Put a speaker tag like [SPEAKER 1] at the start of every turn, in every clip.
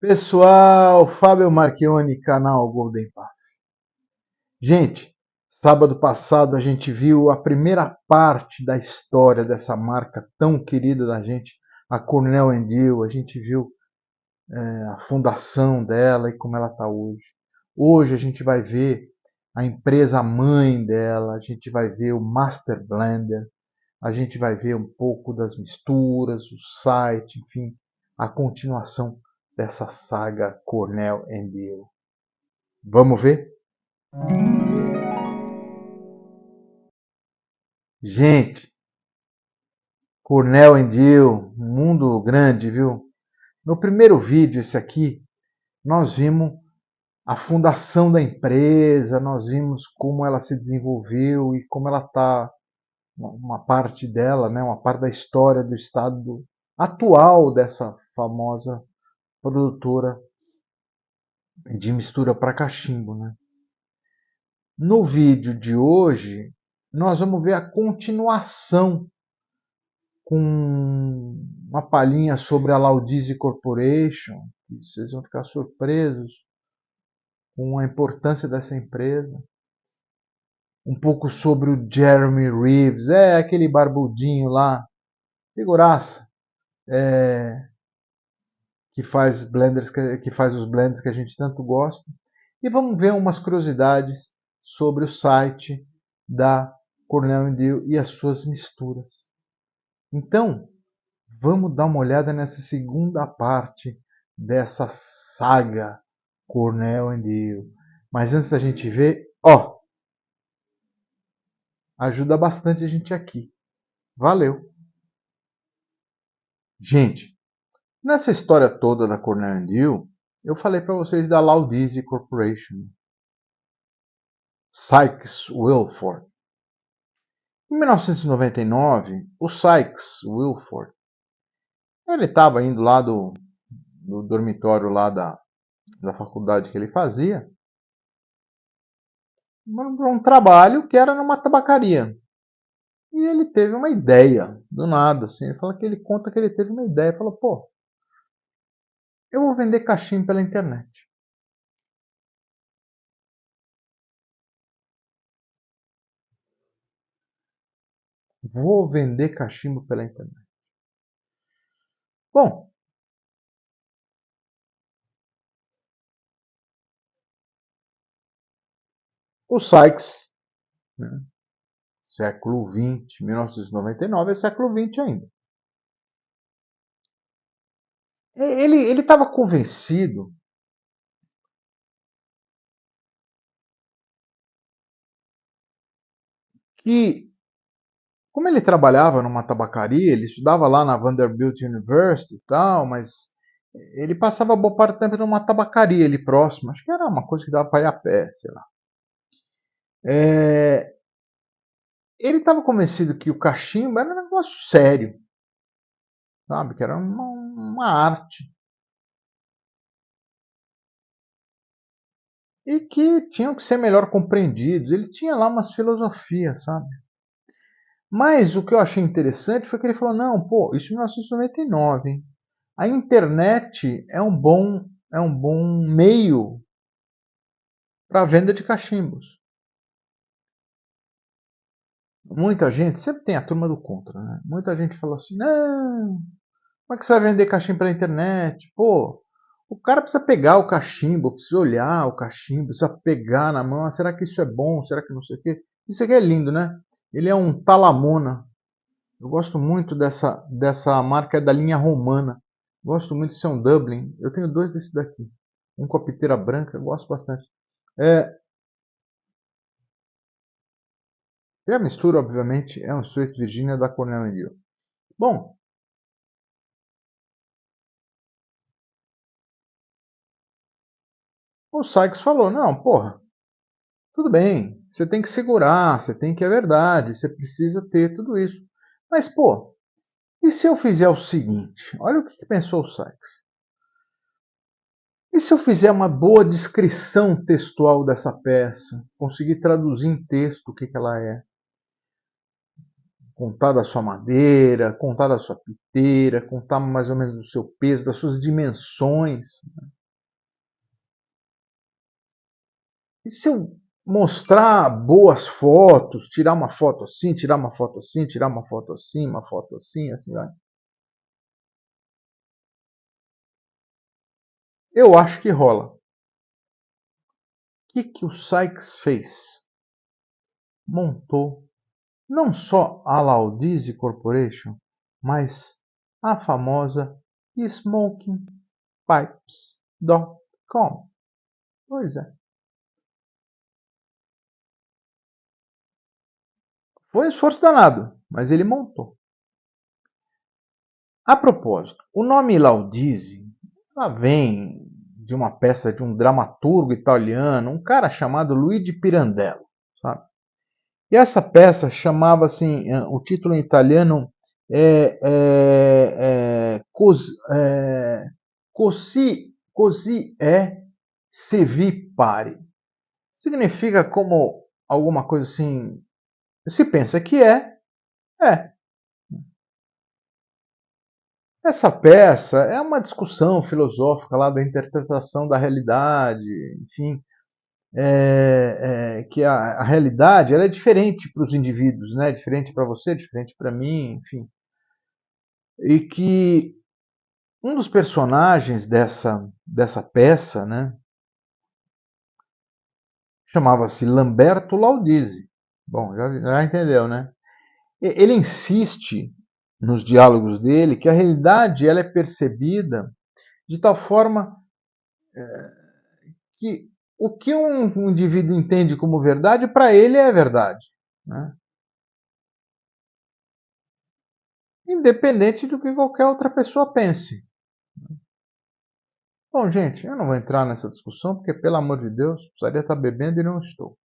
[SPEAKER 1] Pessoal, Fábio Marchioni, canal Golden Path. Gente, sábado passado a gente viu a primeira parte da história dessa marca tão querida da gente, a Cornell & Deal. A gente viu a fundação dela e como ela está hoje. Hoje a gente vai ver a empresa mãe dela, a gente vai ver o Master Blender, a gente vai ver um pouco das misturas, o site, enfim, a continuação dessa saga Cornell & Deal. Vamos ver? Gente, Cornell & Deal, mundo grande, viu? No primeiro vídeo, esse aqui, nós vimos a fundação da empresa, nós vimos como ela se desenvolveu e como ela está, uma parte dela, né, uma parte da história do estado atual dessa famosa produtora de mistura para cachimbo, né? No vídeo de hoje, nós vamos ver a continuação com uma palhinha sobre a Laudize Corporation. Vocês vão ficar surpresos com a importância dessa empresa. Um pouco sobre o Jeremy Reeves, aquele barbudinho lá, figuraça, que faz blenders, que faz os blends que a gente tanto gosta. E vamos ver umas curiosidades sobre o site da Cornell & Deal e as suas misturas. Então, vamos dar uma olhada nessa segunda parte dessa saga Cornell & Deal. Mas antes da gente ver, ajuda bastante a gente aqui. Valeu! Gente, nessa história toda da Cornell & Deal, eu falei para vocês da Laudize Corporation. Sykes-Wilford. Em 1999, o Sykes-Wilford, ele estava indo lá do dormitório lá da faculdade que ele fazia, para um trabalho que era numa tabacaria. E ele teve uma ideia, do nada, assim. Ele conta que ele teve uma ideia, falou, pô, eu vou vender cachimbo pela internet. Vou vender cachimbo pela internet. Bom, o Sykes, né, século XX, 1999 é século XX ainda. Ele estava convencido que, como ele trabalhava numa tabacaria, ele estudava lá na Vanderbilt University e tal, mas ele passava boa parte do tempo numa tabacaria ali próximo. Acho que era uma coisa que dava para ir a pé, sei lá. Ele estava convencido que o cachimbo era um negócio sério, sabe? Que era uma arte. E que tinham que ser melhor compreendidos. Ele tinha lá umas filosofias, sabe? Mas o que eu achei interessante foi que ele falou, não, pô, isso em 1999, hein? A internet é um bom meio para a venda de cachimbos. Muita gente, sempre tem a turma do contra, né? Muita gente falou assim, não, como é que você vai vender cachimbo pela internet? Pô, o cara precisa pegar o cachimbo, precisa olhar o cachimbo, precisa pegar na mão, será que isso é bom? Será que não sei o quê? Isso aqui é lindo, né? Ele é um Talamona. Eu gosto muito dessa marca, é da linha romana. Gosto muito de ser um Dublin. Eu tenho dois desse daqui. Um com a piteira branca, eu gosto bastante. E a mistura, obviamente, é um Straight Virginia da Cornell & Deal. Bom, o Sykes falou, não, porra, tudo bem, você tem que segurar, você tem que, é verdade, você precisa ter tudo isso. Mas, pô, e se eu fizer o seguinte? Olha o que pensou o Sykes. E se eu fizer uma boa descrição textual dessa peça, conseguir traduzir em texto o que ela é? Contar da sua madeira, contar da sua piteira, contar mais ou menos do seu peso, das suas dimensões. E se eu mostrar boas fotos, tirar uma foto assim, tirar uma foto assim, tirar uma foto assim, uma foto assim, assim vai? Eu acho que rola. O que o Sykes fez? Montou não só a Laudize Corporation, mas a famosa SmokingPipes.com. Pois é. Foi um esforço danado, mas ele montou. A propósito, o nome Laudize ela vem de uma peça de um dramaturgo italiano, um cara chamado Luigi Pirandello, sabe? E essa peça chamava assim, o título em italiano Così è se vi pare. Significa como alguma coisa assim, se pensa que é. Essa peça é uma discussão filosófica lá da interpretação da realidade, enfim, que a realidade ela é diferente para os indivíduos, né? Diferente para você, diferente para mim, enfim, e que um dos personagens dessa peça, né, chamava-se Lamberto Laudisi. Bom, já entendeu, né? Ele insiste nos diálogos dele que a realidade ela é percebida de tal forma que o que um indivíduo entende como verdade, para ele é verdade, né? Independente do que qualquer outra pessoa pense. Bom, gente, eu não vou entrar nessa discussão, porque, pelo amor de Deus, precisaria estar bebendo e não estou.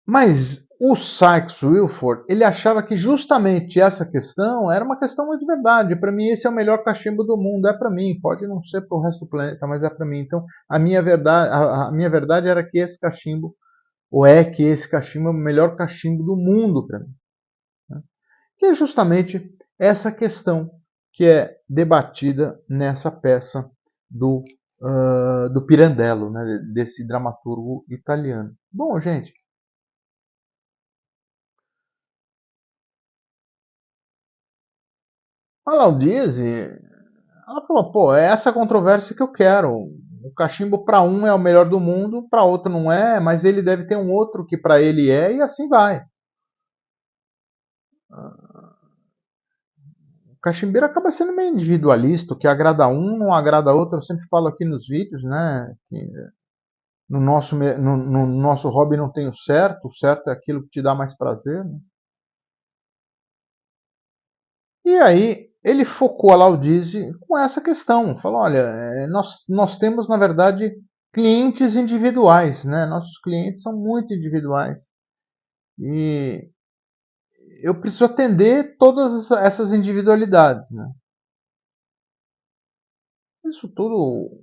[SPEAKER 1] Mas o Sykes-Wilford, ele achava que justamente essa questão era uma questão de verdade. Para mim, esse é o melhor cachimbo do mundo. É para mim. Pode não ser para o resto do planeta, mas é para mim. Então, a minha verdade era que esse cachimbo, ou é que esse cachimbo é o melhor cachimbo do mundo para mim. Né? Que é justamente essa questão que é debatida nessa peça do Pirandello, né, desse dramaturgo italiano. Bom, gente, a Laudize, ela falou, pô, é essa controvérsia que eu quero. O cachimbo para um é o melhor do mundo, para outro não é, mas ele deve ter um outro que para ele é, e assim vai. O cachimbeiro acaba sendo meio individualista, o que agrada um não agrada outro. Eu sempre falo aqui nos vídeos, né? Que no nosso hobby não tem o certo é aquilo que te dá mais prazer. Né? E aí ele focou a Laudize com essa questão. Falou, olha, nós temos, na verdade, clientes individuais. Né? Nossos clientes são muito individuais. E eu preciso atender todas essas individualidades. Né? Isso tudo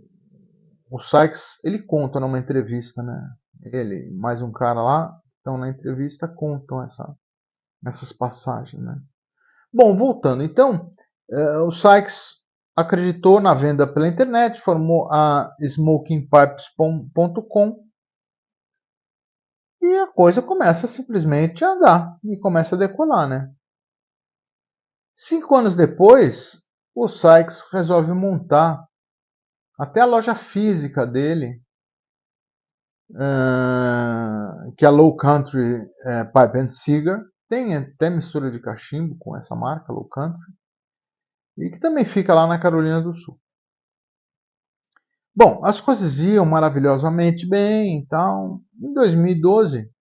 [SPEAKER 1] o Sykes ele conta numa entrevista. Né? Ele mais um cara lá, então na entrevista contam essas passagens. Né? Bom, voltando, então, o Sykes acreditou na venda pela internet, formou a smokingpipes.com e a coisa começa simplesmente a andar e começa a decolar, né? 5 anos depois, o Sykes resolve montar até a loja física dele, que é a Low Country Pipe and Cigar, tem até mistura de cachimbo com essa marca, Low Country, e que também fica lá na Carolina do Sul. Bom, as coisas iam maravilhosamente bem, então, em 2012,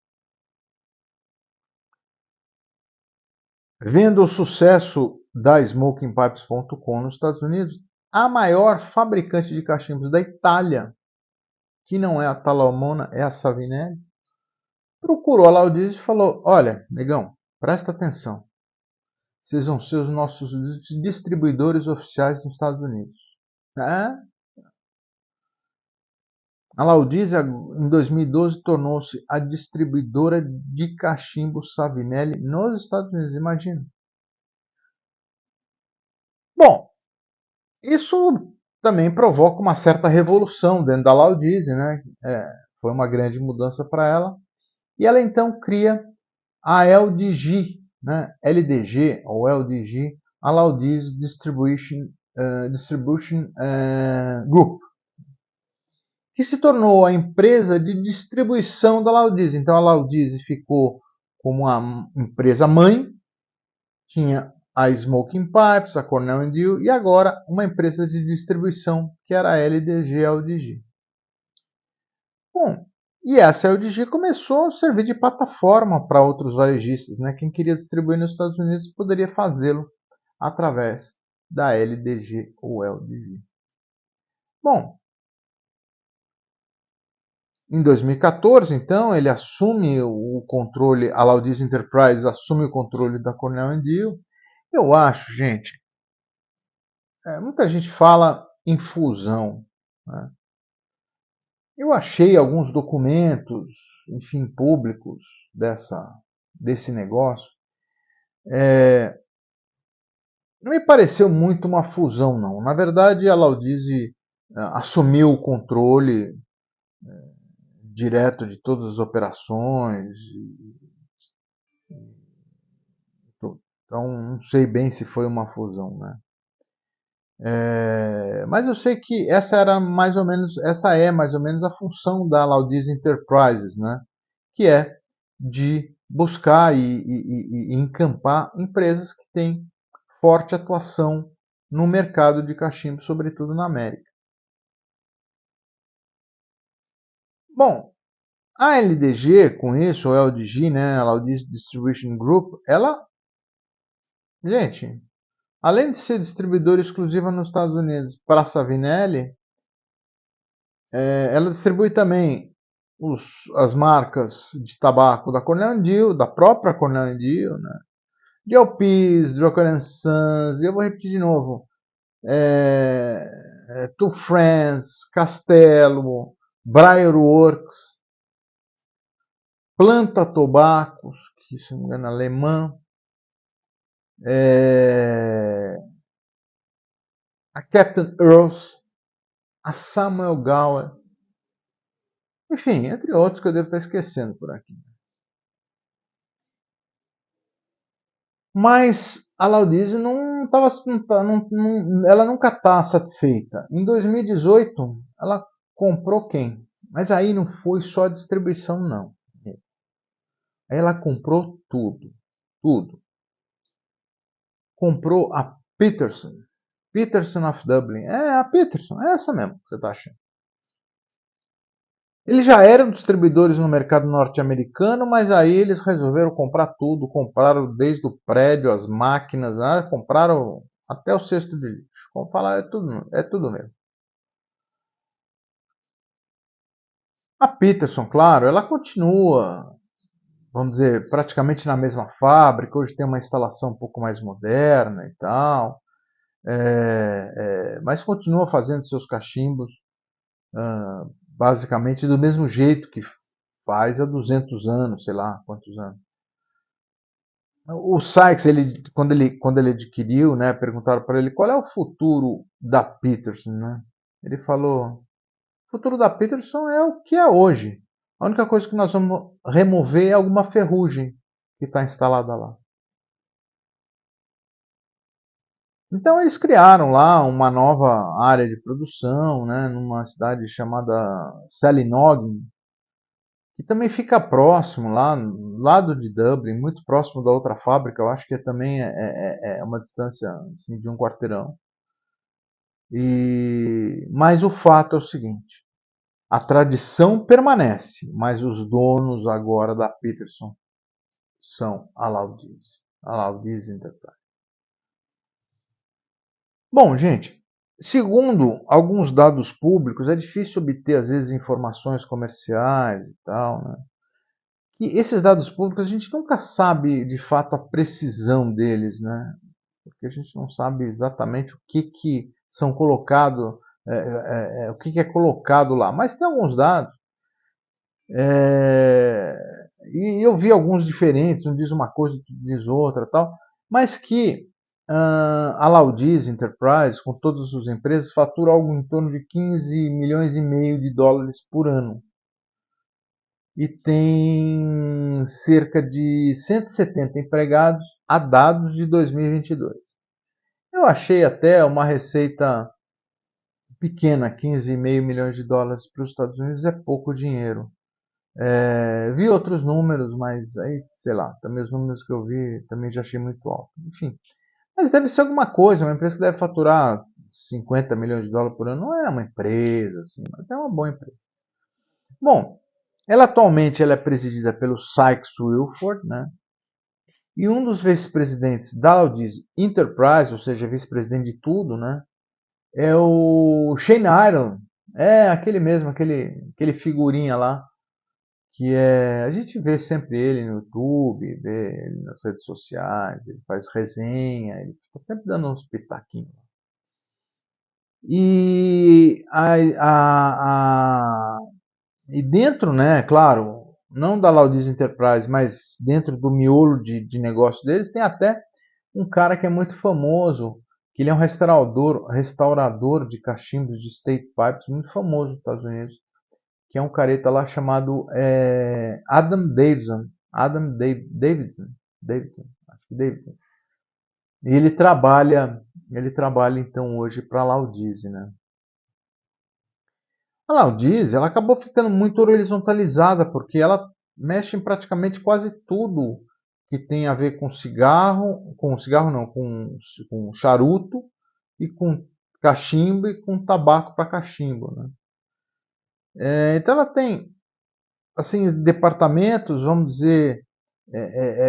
[SPEAKER 1] vendo o sucesso da SmokingPipes.com nos Estados Unidos, a maior fabricante de cachimbos da Itália, que não é a Talamona, é a Savinelli, procurou a Laudize e falou: olha, negão, presta atenção, vocês vão ser os nossos distribuidores oficiais nos Estados Unidos. É, a Laudize, em 2012, tornou-se a distribuidora de cachimbo Savinelli nos Estados Unidos, imagina. Bom, isso também provoca uma certa revolução dentro da Laudize, né? Foi uma grande mudança para ela. E ela então cria a LDG, né? LDG ou LDG, a Laudize Distribution Group, que se tornou a empresa de distribuição da Laudize. Então a Laudize ficou como uma empresa mãe, tinha a Smoking Pipes, a Cornell Diehl e agora uma empresa de distribuição que era a LDG. Bom, e essa LDG começou a servir de plataforma para outros varejistas, né? Quem queria distribuir nos Estados Unidos poderia fazê-lo através da LDG ou LDG. Bom, em 2014, então, ele assume o controle, a Laudize Enterprises assume o controle da Cornell Diehl. Eu acho, gente, muita gente fala em fusão, né? Eu achei alguns documentos, enfim, públicos desse negócio. Não me pareceu muito uma fusão, não. Na verdade, a Laudize assumiu o controle direto de todas as operações. Então, não sei bem se foi uma fusão, né? Mas eu sei que essa é mais ou menos a função da Laudize Enterprises, né? Que é de buscar e encampar empresas que têm forte atuação no mercado de cachimbo, sobretudo na América. Bom, a LDG, com isso, ou LDG, né, a Laudize Distribution Group, ela, gente, além de ser distribuidora exclusiva nos Estados Unidos para a Savinelli, ela distribui também as marcas de tabaco da Cornell Diehl, da própria Cornell Diehl, né, de Alpiz, Drucker & Sons, e eu vou repetir de novo, Two Friends, Castelo, Briarworks, Planta Tobacos, que se não me engano é alemã, a Captain Earls, a Samuel Gower, enfim, entre outros que eu devo estar esquecendo por aqui. Mas a Laudize ela nunca está satisfeita. Em 2018, ela comprou quem? Mas aí não foi só a distribuição, não. Ela comprou tudo. Tudo. Comprou a Peterson. Peterson of Dublin. A Peterson. É essa mesmo que você está achando. Eles já eram distribuidores no mercado norte-americano, mas aí eles resolveram comprar tudo. Compraram desde o prédio, as máquinas, compraram até o cesto de lixo. Como falar, é tudo mesmo. A Peterson, claro, ela continua, vamos dizer, praticamente na mesma fábrica. Hoje tem uma instalação um pouco mais moderna e tal. Mas continua fazendo seus cachimbos basicamente do mesmo jeito que faz há 200 anos, sei lá quantos anos. O Sykes, quando ele adquiriu, né, perguntaram para ele qual é o futuro da Peterson, né? Ele falou: o futuro da Peterson é o que é hoje. A única coisa que nós vamos remover é alguma ferrugem que está instalada lá. Então eles criaram lá uma nova área de produção, né, numa cidade chamada Salinoggin, que também fica próximo, lá lado de Dublin, muito próximo da outra fábrica. Eu acho que também é uma distância assim, de um quarteirão. Mas o fato é o seguinte: a tradição permanece, mas os donos agora da Peterson são a Laudize Enterprise. Bom, gente, segundo alguns dados públicos, é difícil obter às vezes informações comerciais e tal, né? E esses dados públicos a gente nunca sabe de fato a precisão deles, né? Porque a gente não sabe exatamente o que são colocados, o que é colocado lá. Mas tem alguns dados, e eu vi alguns diferentes, um diz uma coisa, outro diz outra, tal, mas que A Laudiz Enterprise, com todas as suas empresas, fatura algo em torno de 15 milhões e meio de dólares por ano. E tem cerca de 170 empregados a dados de 2022. Eu achei até uma receita pequena, 15,5 milhões de dólares para os Estados Unidos é pouco dinheiro. Vi outros números, mas aí, sei lá, também os números que eu vi também já achei muito alto. Enfim, mas deve ser alguma coisa, uma empresa que deve faturar 50 milhões de dólares por ano. Não é uma empresa, assim, mas é uma boa empresa. Bom, ela é presidida pelo Sykes Wilford, né? E um dos vice-presidentes da Laudiz Enterprise, ou seja, vice-presidente de tudo, né? É o Shane Iron. É aquele mesmo, aquele figurinha lá, que a gente vê sempre ele no YouTube, vê ele nas redes sociais, ele faz resenha, ele fica sempre dando uns pitaquinhos. E, e dentro, né, claro, não da Laudiz Enterprise, mas dentro do miolo de negócio deles, tem até um cara que é muito famoso, que ele é um restaurador de cachimbos de State Pipes, muito famoso nos Estados Unidos, que é um careta lá chamado Adam Davidson. Davidson, acho que Davidson. E ele trabalha então hoje para a Laudiz, né? A Laudiz, ela acabou ficando muito horizontalizada, porque ela mexe em praticamente quase tudo que tem a ver com cigarro não, com charuto e com cachimbo e com tabaco para cachimbo, né? Então ela tem assim departamentos, vamos dizer,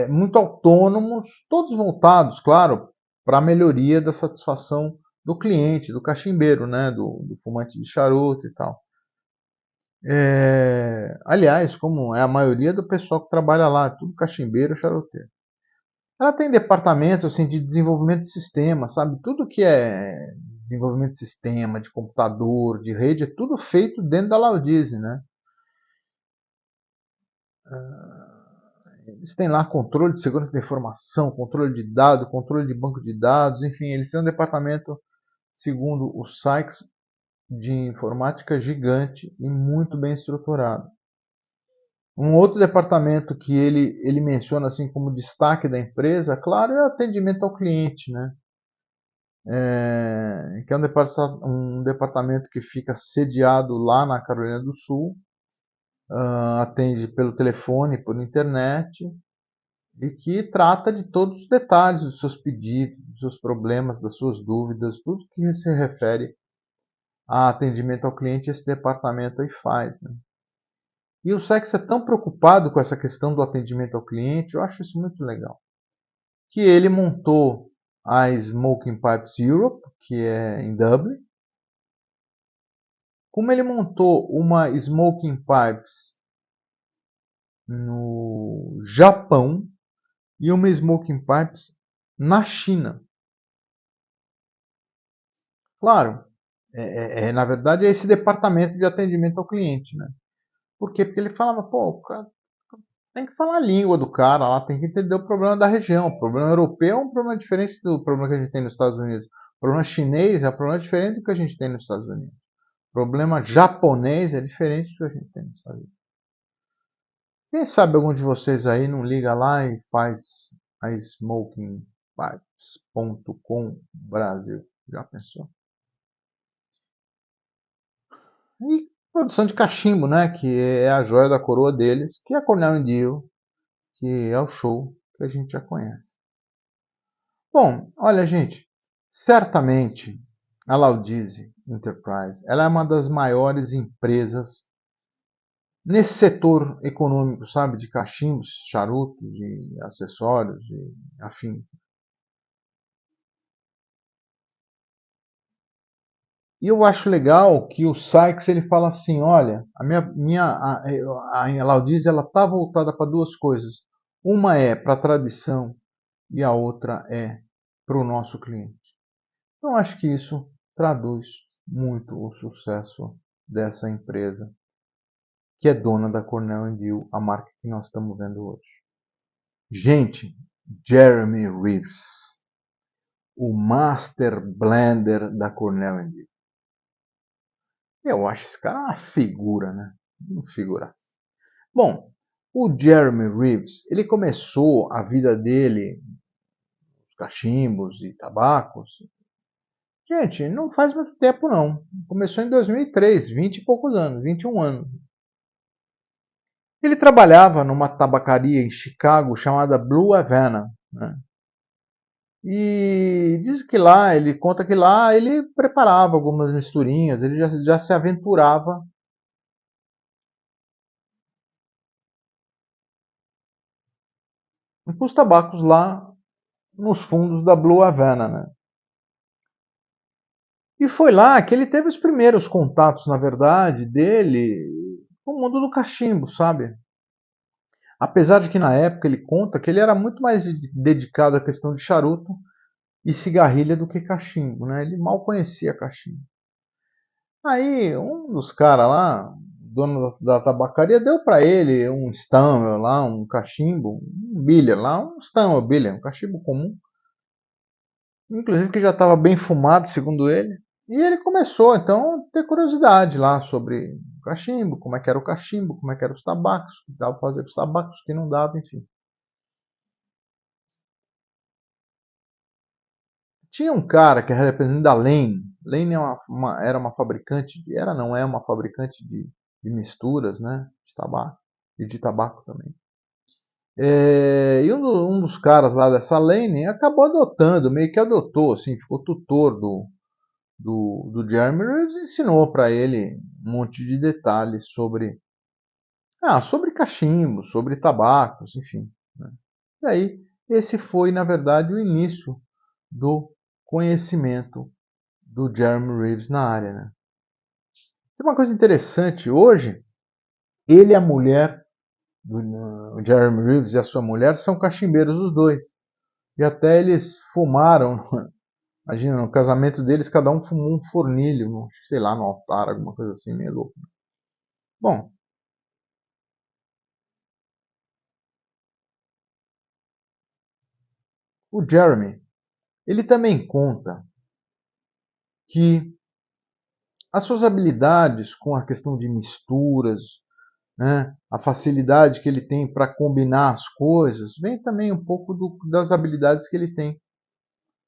[SPEAKER 1] muito autônomos, todos voltados, claro, para a melhoria da satisfação do cliente, do cachimbeiro, né, do fumante de charuto e tal. Aliás, como é a maioria do pessoal que trabalha lá, tudo cachimbeiro, charuteiro. Ela tem departamentos assim de desenvolvimento de sistema, sabe? Tudo que é desenvolvimento de sistema, de computador, de rede, é tudo feito dentro da Laudiz, né? Eles têm lá controle de segurança da informação, controle de dados, controle de banco de dados, enfim, eles têm um departamento, segundo o Sykes, de informática gigante e muito bem estruturado. Um outro departamento que ele menciona assim como destaque da empresa, claro, é o atendimento ao cliente, né? Que é um departamento que fica sediado lá na Carolina do Sul, atende pelo telefone, por internet, e que trata de todos os detalhes dos seus pedidos, dos seus problemas, das suas dúvidas, tudo que se refere a atendimento ao cliente, esse departamento aí faz, né? E o Sex é tão preocupado com essa questão do atendimento ao cliente, eu acho isso muito legal, que ele montou a Smoking Pipes Europe, que é em Dublin, como ele montou uma Smoking Pipes no Japão e uma Smoking Pipes na China. Claro, na verdade é esse departamento de atendimento ao cliente, né? Por quê? Porque ele falava, pô, o cara tem que falar a língua do cara lá, tem que entender o problema da região. O problema europeu é um problema diferente do problema que a gente tem nos Estados Unidos. O problema chinês é um problema diferente do que a gente tem nos Estados Unidos. O problema japonês é diferente do que a gente tem nos Estados Unidos. Quem sabe algum de vocês aí não liga lá e faz a smokingpipes.com Brasil. Já pensou? E produção de cachimbo, né? Que é a joia da coroa deles, que é a Cornell Deal, que é o show que a gente já conhece. Bom, olha, gente, certamente a Laudiz Enterprise, ela é uma das maiores empresas nesse setor econômico, sabe, de cachimbos, charutos, de acessórios e afins. E eu acho legal que o Sykes ele fala assim, olha, a Laudiz ela está voltada para duas coisas. Uma é para a tradição e a outra é para o nosso cliente. Então acho que isso traduz muito o sucesso dessa empresa, que é dona da Cornell Deal, a marca que nós estamos vendo hoje. Gente, Jeremy Reeves. o Master Blender da Cornell. Eu acho esse cara uma figura, né? Um figuraça. Bom, o Jeremy Reeves, ele começou a vida dele, os cachimbos e tabacos. Gente, não faz muito tempo não. Começou em 2003, 20 e poucos anos, 21 anos. Ele trabalhava numa tabacaria em Chicago chamada Blue Havana, né? E diz que lá, ele conta que lá ele preparava algumas misturinhas, ele já se aventurava com os tabacos lá nos fundos da Blue Havana, né? E foi lá que ele teve os primeiros contatos, na verdade, dele com o mundo do cachimbo, sabe? Apesar de que na época ele conta que ele era muito mais dedicado à questão de charuto e cigarrilha do que cachimbo, né? Ele mal conhecia cachimbo. Aí um dos caras lá, dono da tabacaria, deu para ele um Stammer lá, um cachimbo, um bilha lá, um Stammer bilha, um cachimbo comum, inclusive que já estava bem fumado, segundo ele. E ele começou então a ter curiosidade lá sobre o cachimbo, como é que era o cachimbo, como é que eram os tabacos, o que dava para fazer com os tabacos, o que não dava, enfim. Tinha um cara que era representante da Lane. Lane era uma fabricante, era não é uma fabricante de misturas, né, de tabaco e de tabaco também. E um dos caras lá dessa Lane acabou adotando, meio que adotou, assim, ficou tutor do Jeremy Reeves e ensinou para ele um monte de detalhes sobre cachimbo, sobre tabacos, enfim, né? E aí, esse foi, na verdade, o início do conhecimento do Jeremy Reeves na área, né? Tem uma coisa interessante, hoje, ele e a mulher, o Jeremy Reeves e a sua mulher, são cachimbeiros os dois. E até eles fumaram, imagina, no casamento deles, cada um fumou um fornilho, sei lá, no altar, alguma coisa assim, meio louco. Bom, o Jeremy, ele também conta que as suas habilidades com a questão de misturas, né, a facilidade que ele tem para combinar as coisas, vem também um pouco das habilidades que ele tem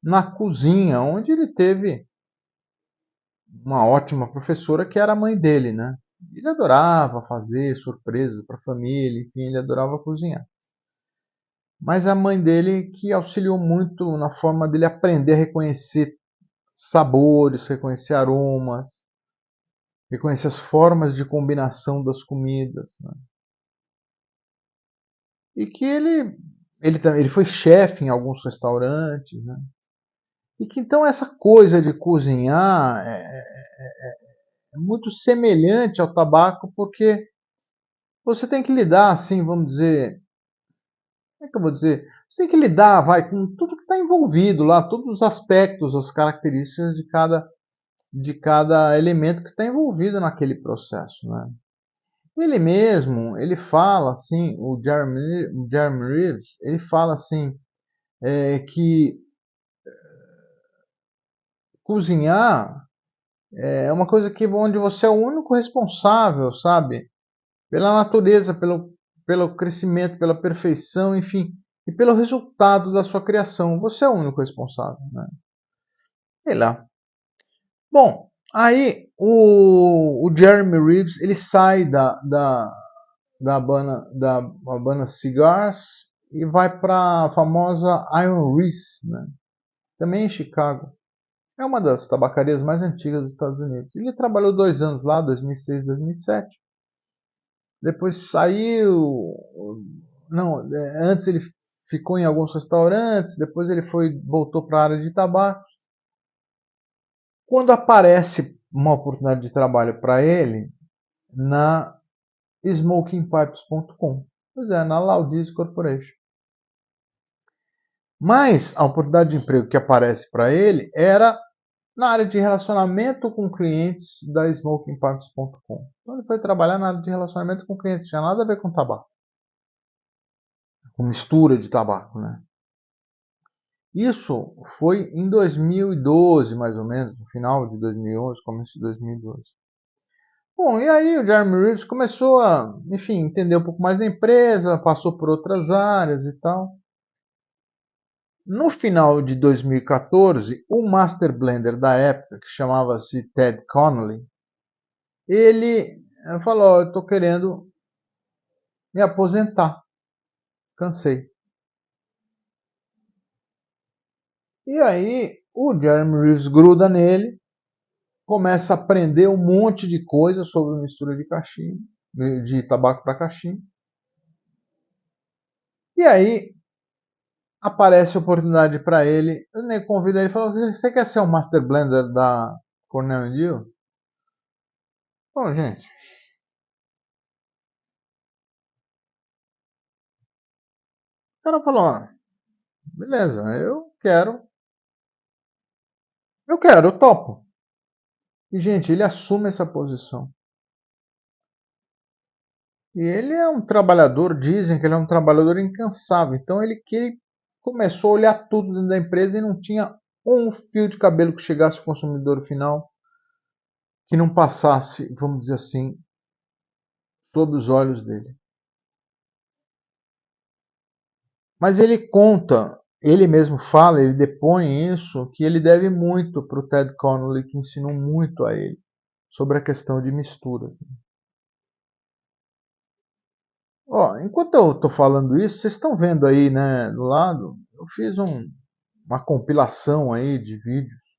[SPEAKER 1] na cozinha, onde ele teve uma ótima professora que era a mãe dele, né? Ele adorava fazer surpresas para a família, enfim, ele adorava cozinhar. Mas a mãe dele que auxiliou muito na forma dele aprender a reconhecer sabores, reconhecer aromas, reconhecer as formas de combinação das comidas, né? E que ele foi chefe em alguns restaurantes, né? E que então essa coisa de cozinhar é muito semelhante ao tabaco, porque você tem que lidar, assim, vamos dizer, como é que eu vou dizer? Você tem que lidar, vai, com tudo que está envolvido lá, todos os aspectos, as características de cada elemento que está envolvido naquele processo, né? Ele mesmo, ele fala assim, o Jeremy Reeves, ele fala assim, que cozinhar é uma coisa que onde você é o único responsável, sabe? Pela natureza, pelo crescimento, pela perfeição, enfim, e pelo resultado da sua criação. Você é o único responsável, né? Sei lá. Bom, aí o Jeremy Reeves ele sai da Habana Cigars e vai para a famosa Iron Reese, né? Também em Chicago. É uma das tabacarias mais antigas dos Estados Unidos. Ele trabalhou 2 anos lá, 2006, 2007. Depois saiu. Não, antes ele ficou em alguns restaurantes, depois ele voltou para a área de tabaco. Quando aparece uma oportunidade de trabalho para ele na smokingpipes.com, pois é, na Laudiz Corporation. Mas a oportunidade de emprego que aparece para ele era na área de relacionamento com clientes da smokingpipes.com. Então ele foi trabalhar na área de relacionamento com clientes, não tinha nada a ver com tabaco, com mistura de tabaco, né? Isso foi em 2012, mais ou menos, no final de 2011, começo de 2012. Bom, e aí o Jeremy Reeves começou a, enfim, entender um pouco mais da empresa, passou por outras áreas e tal. No final de 2014, o Master Blender da época, que chamava-se Ted Connolly, ele falou: eu estou querendo me aposentar, cansei. E aí o Jeremy Reeves gruda nele, começa a aprender um monte de coisa sobre mistura de cachimbo, de tabaco para cachimbo. E aí aparece a oportunidade para ele, o nego convida ele e fala: você quer ser o Master Blender da Cornell Deal? Bom, gente, o cara falou: beleza, eu topo. E, gente, ele assume essa posição. E ele é um trabalhador, dizem que ele é um trabalhador incansável. Então ele começou a olhar tudo dentro da empresa e não tinha um fio de cabelo que chegasse ao consumidor final que não passasse, vamos dizer assim, sob os olhos dele. Mas ele conta, ele mesmo fala, ele depõe isso, que ele deve muito para o Ted Connolly, que ensinou muito a ele sobre a questão de misturas. Ó, enquanto eu estou falando isso, vocês estão vendo aí, né, do lado, eu fiz uma compilação aí de vídeos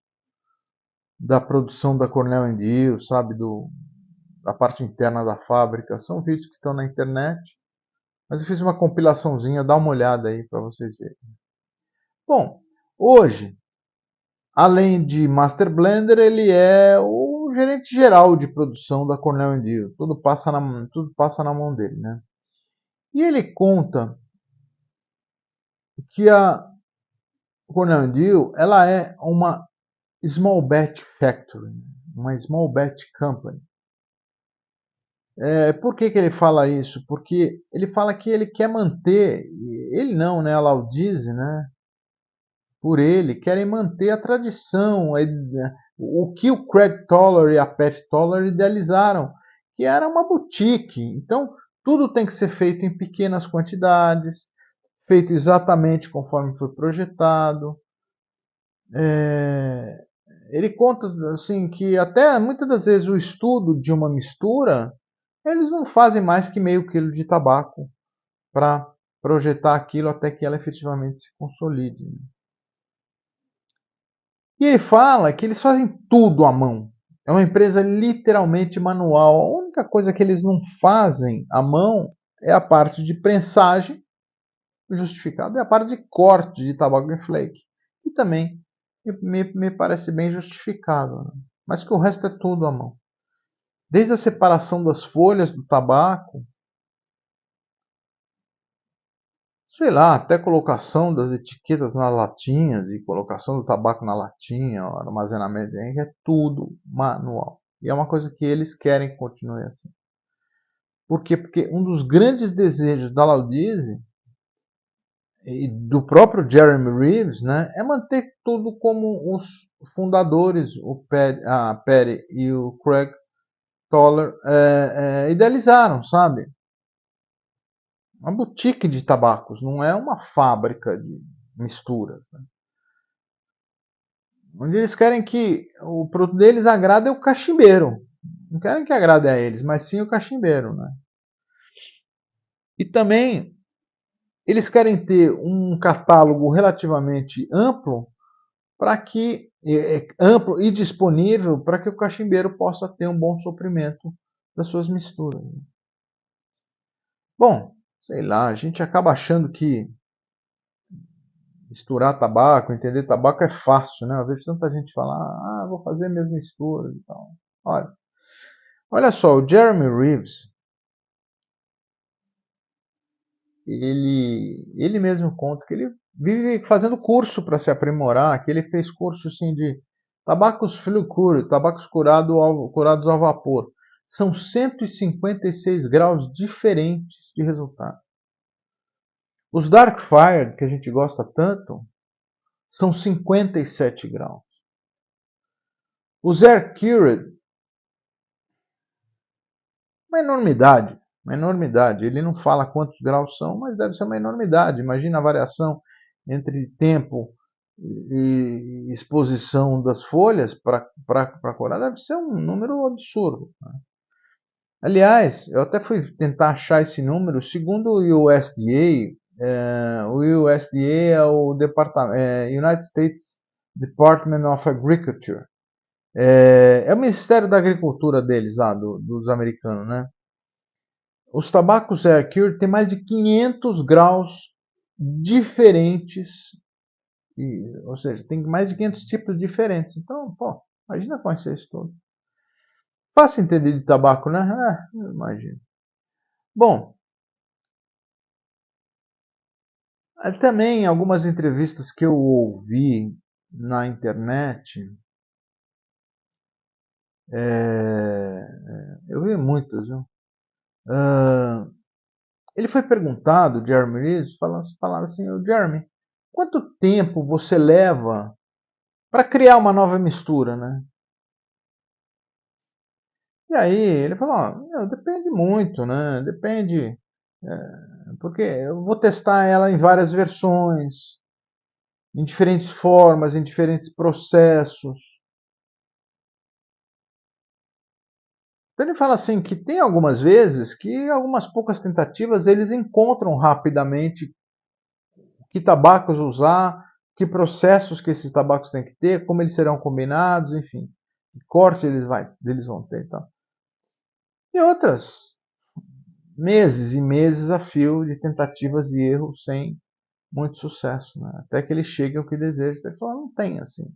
[SPEAKER 1] da produção da Cornell Deal, sabe, da parte interna da fábrica. São vídeos que estão na internet, mas eu fiz uma compilaçãozinha, dá uma olhada aí para vocês verem. Bom, hoje, além de Master Blender, ele é o gerente geral de produção da Cornell Deal. Tudo passa na mão dele, né? E ele conta que a Cornell Deal, ela é uma small batch factory, uma small batch company. Por que ele fala isso? Porque ele fala que ele quer manter, ele não, né, a Laudize, né, por ele, querem manter a tradição, o que o Craig Toller e a Pat Toller idealizaram, que era uma boutique. Então, tudo tem que ser feito em pequenas quantidades, feito exatamente conforme foi projetado. É, ele conta assim que até muitas das vezes o estudo de uma mistura, eles não fazem mais que meio quilo de tabaco para projetar aquilo até que ela efetivamente se consolide. Né? E ele fala que eles fazem tudo à mão. É uma empresa literalmente manual. A única coisa que eles não fazem à mão é a parte de prensagem justificada e a parte de corte de tabaco em flake. E também me parece bem justificado. Né? Mas que o resto é tudo à mão. Desde a separação das folhas do tabaco, sei lá, até colocação das etiquetas nas latinhas e colocação do tabaco na latinha, armazenamento, é tudo manual. E é uma coisa que eles querem que continue assim. Por quê? Porque um dos grandes desejos da Laudize e do próprio Jeremy Reeves, né, é manter tudo como os fundadores, a Perry e o Craig Toller, idealizaram, sabe? Uma boutique de tabacos, não é uma fábrica de misturas. Né? Onde eles querem que o produto deles agrade o cachimbeiro. Não querem que agrade a eles, mas sim o cachimbeiro. Né? E também eles querem ter um catálogo relativamente amplo para que amplo e disponível para que o cachimbeiro possa ter um bom suprimento das suas misturas. Bom, sei lá, a gente acaba achando que misturar tabaco, entender tabaco é fácil, né? Eu vejo tanta gente falar, vou fazer minhas misturas e tal. Olha só, o Jeremy Reeves, ele mesmo conta que ele vive fazendo curso para se aprimorar, que ele fez curso assim de tabacos flue-cure, tabacos curados ao vapor. São 156 graus diferentes de resultado. Os Dark Fire, que a gente gosta tanto, são 57 graus. Os Air Cured, uma enormidade, uma enormidade. Ele não fala quantos graus são, mas deve ser uma enormidade. Imagina a variação entre tempo e exposição das folhas para corar, deve ser um número absurdo. Aliás, eu até fui tentar achar esse número. Segundo o USDA, o USDA é o United States Department of Agriculture. É o Ministério da Agricultura deles lá, dos americanos, né? Os tabacos Air Cured têm mais de 500 graus diferentes, ou seja, tem mais de 500 tipos diferentes. Então, pô, imagina conhecer isso tudo. Fácil entender de tabaco, né? Imagino. Bom, também algumas entrevistas que eu ouvi na internet, eu vi muitas, viu? Ele foi perguntado, Jeremy Reeves, falaram assim, Jeremy, quanto tempo você leva para criar uma nova mistura, né? E aí ele falou, depende muito, né? Depende, porque eu vou testar ela em várias versões, em diferentes formas, em diferentes processos. Então ele fala assim que tem algumas vezes que algumas poucas tentativas eles encontram rapidamente que tabacos usar, que processos que esses tabacos têm que ter, como eles serão combinados, enfim, que corte eles vão ter e tal. E outras, meses e meses a fio de tentativas e erros sem muito sucesso, né? Até que ele chegue ao que deseja. Ele fala, não tem assim.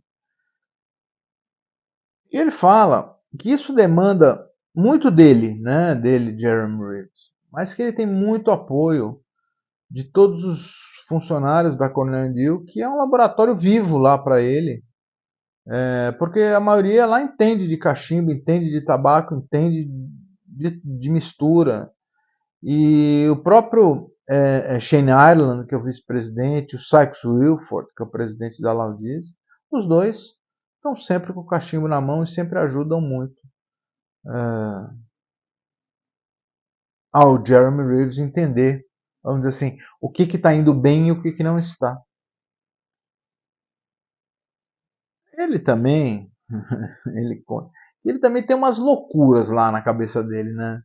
[SPEAKER 1] E ele fala que isso demanda muito dele, né, dele, Jeremy Reeves, mas que ele tem muito apoio de todos os funcionários da Cornell Deal, que é um laboratório vivo lá para ele, porque a maioria lá entende de cachimbo, entende de tabaco, entende de mistura. E o próprio Shane Ireland, que é o vice-presidente, o Sykes Wilford, que é o presidente da Laudiz, os dois estão sempre com o cachimbo na mão e sempre ajudam muito ao Jeremy Reeves entender, vamos dizer assim, o que está indo bem e o que não está. Ele também, ele também tem umas loucuras lá na cabeça dele, né?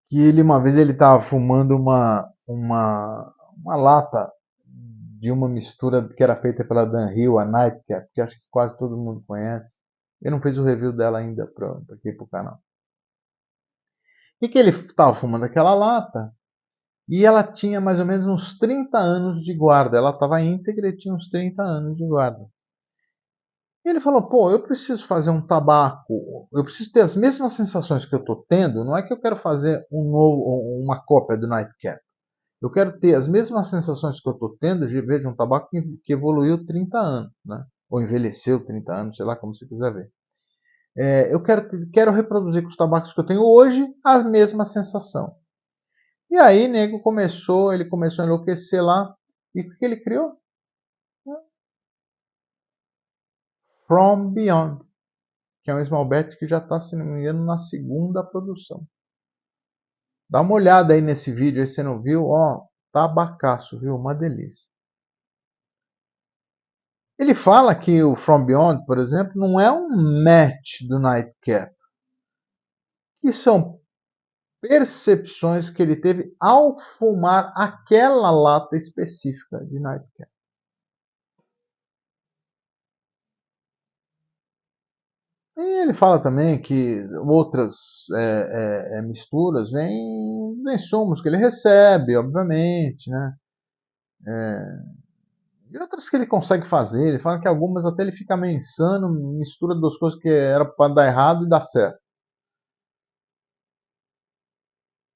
[SPEAKER 1] Que ele uma vez ele estava fumando uma lata de uma mistura que era feita pela Dan Hill, a Nightcap, que acho que quase todo mundo conhece. Eu não fiz o review dela ainda para aqui pro canal. E que ele estava fumando aquela lata e ela tinha mais ou menos uns 30 anos de guarda. Ela estava íntegra e tinha uns 30 anos de guarda. E ele falou, pô, eu preciso fazer um tabaco, eu preciso ter as mesmas sensações que eu estou tendo, não é que eu quero fazer uma cópia do Nightcap. Eu quero ter as mesmas sensações que eu estou tendo de ver de um tabaco que evoluiu 30 anos, né? Ou envelheceu 30 anos, sei lá como você quiser ver. Eu quero reproduzir com os tabacos que eu tenho hoje a mesma sensação. E aí, nego ele começou a enlouquecer lá. E o que ele criou? From Beyond, que é um Smallbat que já está, se não me engano, na segunda produção. Dá uma olhada aí nesse vídeo, aí você não viu, tabacaço, viu? Uma delícia. Ele fala que o From Beyond, por exemplo, não é um match do Nightcap, que são percepções que ele teve ao fumar aquela lata específica de Nightcap. E ele fala também que outras misturas vêm insumos que ele recebe, obviamente, né? E outras que ele consegue fazer. Ele fala que algumas até ele fica meio insano, mistura duas coisas que era para dar errado e dar certo.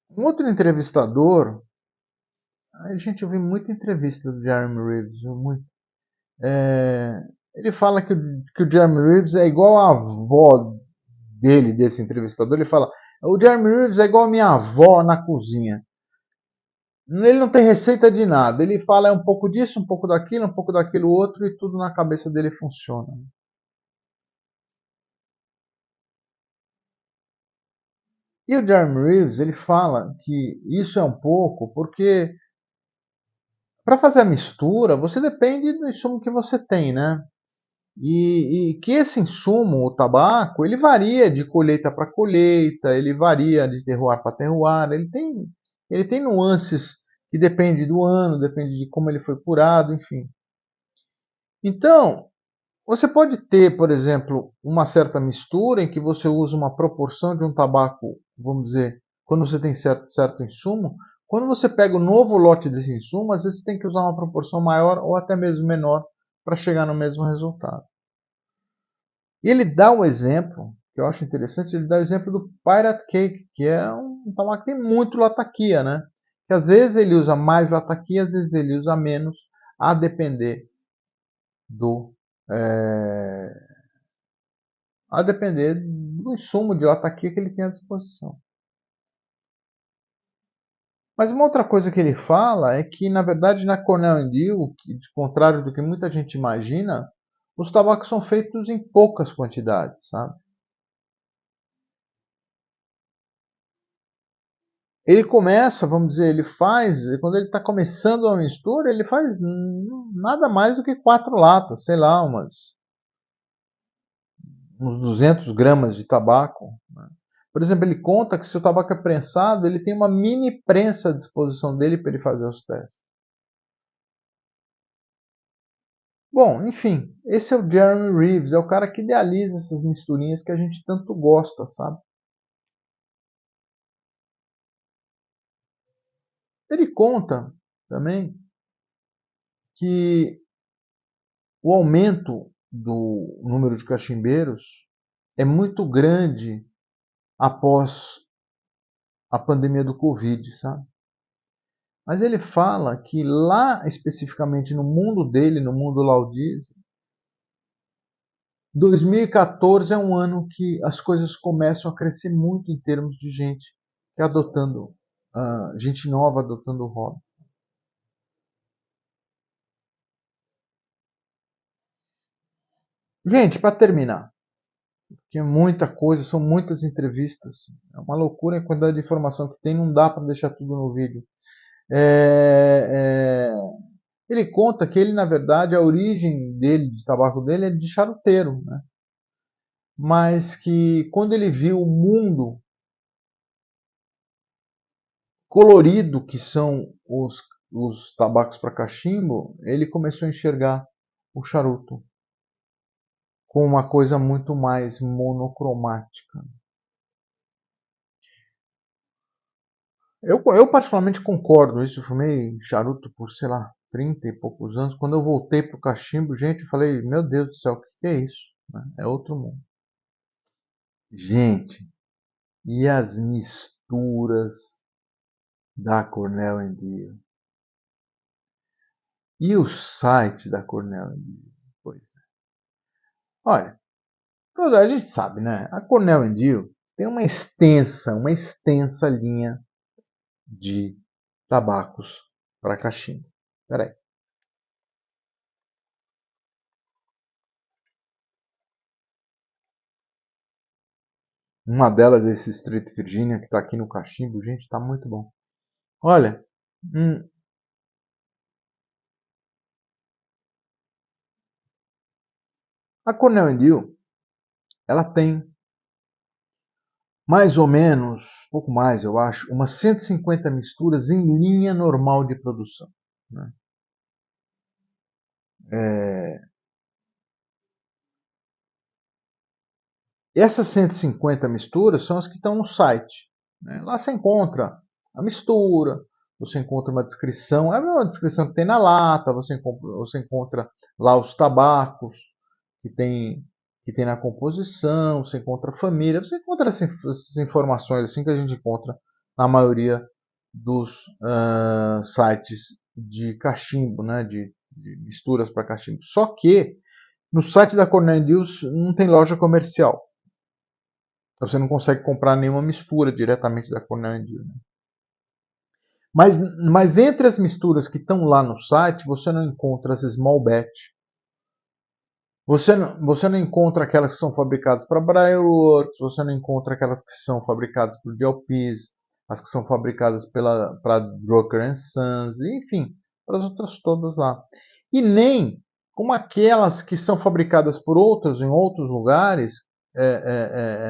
[SPEAKER 1] Um outro entrevistador, a gente ouviu muita entrevista do Jeremy Reeves, muito. Ele fala que o Jeremy Reeves é igual a avó dele, desse entrevistador. Ele fala: o Jeremy Reeves é igual a minha avó na cozinha. Ele não tem receita de nada. Ele fala um pouco disso, um pouco daquilo outro e tudo na cabeça dele funciona. E o Jeremy Reeves, ele fala que isso é um pouco porque para fazer a mistura, você depende do insumo que você tem, né? E que esse insumo, o tabaco, ele varia de colheita para colheita, ele varia de terroir para terroir, ele tem nuances que depende do ano, depende de como ele foi curado, enfim. Então, você pode ter, por exemplo, uma certa mistura em que você usa uma proporção de um tabaco, vamos dizer, quando você tem certo insumo. Quando você pega o novo lote desse insumo, às vezes você tem que usar uma proporção maior ou até mesmo menor para chegar no mesmo resultado. E ele dá um exemplo, que eu acho interessante, ele dá o exemplo do Pirate Cake, que é um tabaco que tem muito lataquia, né? Que às vezes ele usa mais lataquia, às vezes ele usa menos, a depender do é, a depender do insumo de lataquia que ele tem à disposição. Mas uma outra coisa que ele fala é que, na verdade, na Cornell Deal, que, de contrário do que muita gente imagina, os tabacos são feitos em poucas quantidades, sabe? Ele começa, vamos dizer, ele faz, quando ele está começando a mistura, ele faz nada mais do que 4 latas, sei lá, uns 200 gramas de tabaco. Né? Por exemplo, ele conta que se o tabaco é prensado, ele tem uma mini prensa à disposição dele para ele fazer os testes. Bom, enfim, esse é o Jeremy Reeves, é o cara que idealiza essas misturinhas que a gente tanto gosta, sabe? Ele conta também que o aumento do número de cachimbeiros é muito grande após a pandemia do Covid, sabe? Mas ele fala que lá especificamente no mundo dele, no mundo Laudiz, 2014 é um ano que as coisas começam a crescer muito em termos de gente que adotando, gente nova adotando o hobby. Gente, para terminar, que é muita coisa, são muitas entrevistas, é uma loucura a quantidade de informação que tem, não dá para deixar tudo no vídeo. É, ele conta que ele, na verdade, a origem dele, de tabaco dele, é de charuteiro, né? Mas que quando ele viu o mundo colorido que são os tabacos para cachimbo, ele começou a enxergar o charuto com uma coisa muito mais monocromática. Eu particularmente concordo isso. Eu fumei charuto por, sei lá, 30 e poucos anos. Quando eu voltei para o cachimbo, gente, eu falei, meu Deus do céu, o que é isso? É outro mundo. Gente, e as misturas da Cornell Deal? E o site da Cornell Deal? Pois é. Olha, a gente sabe, né? A Cornell Deal tem uma extensa linha de tabacos para cachimbo. Peraí. Uma delas é esse Street Virginia que está aqui no cachimbo. Gente, está muito bom. Olha, hum, a Cornell Deal, ela tem mais ou menos, pouco mais eu acho, umas 150 misturas em linha normal de produção. Né? É, essas 150 misturas são as que estão no site. Né? Lá você encontra a mistura, você encontra uma descrição, é a mesma descrição que tem na lata, você encontra lá os tabacos que tem na composição, você encontra a família, você encontra essas informações assim que a gente encontra na maioria dos sites de cachimbo, né, de misturas para cachimbo. Só que no site da Cornell Deals não tem loja comercial. Você não consegue comprar nenhuma mistura diretamente da Cornell Deal. Né? Mas entre as misturas que estão lá no site, você não encontra as small batch. Você não encontra aquelas que são fabricadas para Briarworks, você não encontra aquelas que são fabricadas por DLPs, as que são fabricadas para Drucker Sons, enfim, para as outras todas lá. E nem como aquelas que são fabricadas por outras em outros lugares,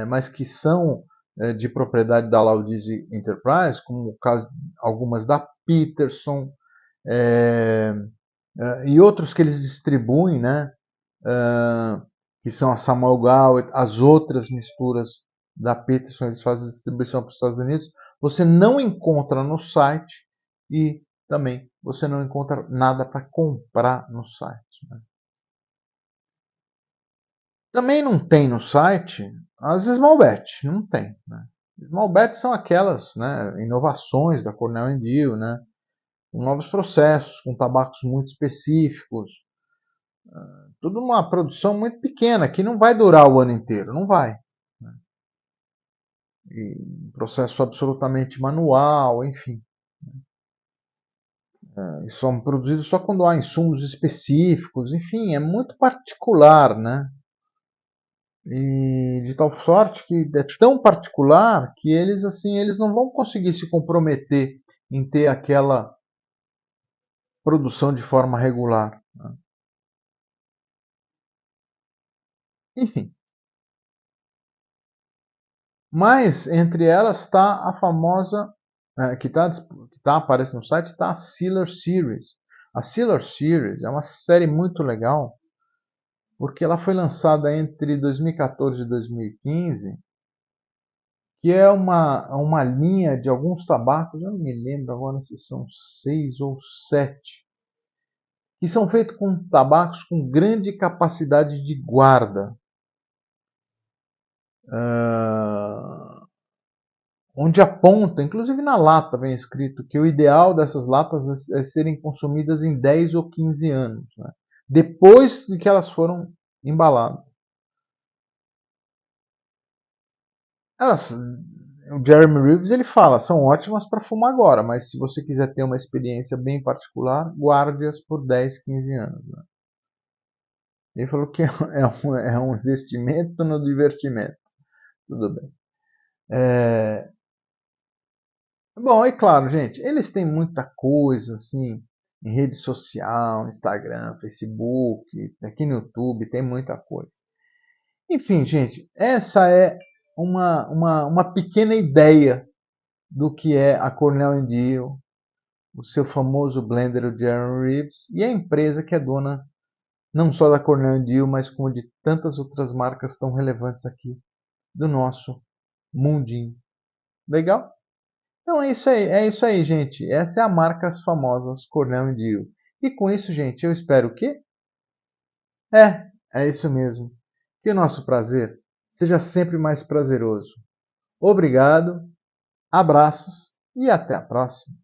[SPEAKER 1] mas que são de propriedade da Laudize Enterprise, como o caso algumas da Peterson, e outros que eles distribuem, né? Que são a Samuel Gower, as outras misturas da Peterson, eles fazem distribuição para os Estados Unidos, você não encontra no site e também você não encontra nada para comprar no site. Né? Também não tem no site as small batch, não tem. Né? Small batch são aquelas, né, inovações da Cornell Deal, né, com novos processos, com tabacos muito específicos, tudo uma produção muito pequena, que não vai durar o ano inteiro, não vai. Né? E um processo absolutamente manual, enfim. E são produzidos só quando há insumos específicos, enfim, é muito particular, né? E de tal sorte que é tão particular que eles assim, eles não vão conseguir se comprometer em ter aquela produção de forma regular. Né? Enfim, mas entre elas está a famosa que aparece no site, está a Sealer Series. A Sealer Series é uma série muito legal porque ela foi lançada entre 2014 e 2015, que é uma linha de alguns tabacos, eu não me lembro agora se são 6 ou 7, que são feitos com tabacos com grande capacidade de guarda. Uh, onde aponta, inclusive na lata vem escrito, que o ideal dessas latas é serem consumidas em 10 ou 15 anos, né? Depois de que elas foram embaladas. Elas, o Jeremy Reeves ele fala, são ótimas para fumar agora, mas se você quiser ter uma experiência bem particular, guarde-as por 10, 15 anos. Né? Ele falou que é um investimento no divertimento. Tudo bem. Bom, é claro, gente, eles têm muita coisa, assim, em rede social, Instagram, Facebook, aqui no YouTube, tem muita coisa. Enfim, gente, essa é uma pequena ideia do que é a Cornell Deal, o seu famoso blender, o Jeremy Reeves, e a empresa que é dona não só da Cornell Deal, mas como de tantas outras marcas tão relevantes aqui do nosso mundinho. Legal? Então é isso aí, gente. Essa é a marca as famosas Cornell Deal. E com isso, gente, eu espero que é isso mesmo. Que o nosso prazer seja sempre mais prazeroso. Obrigado, abraços e até a próxima.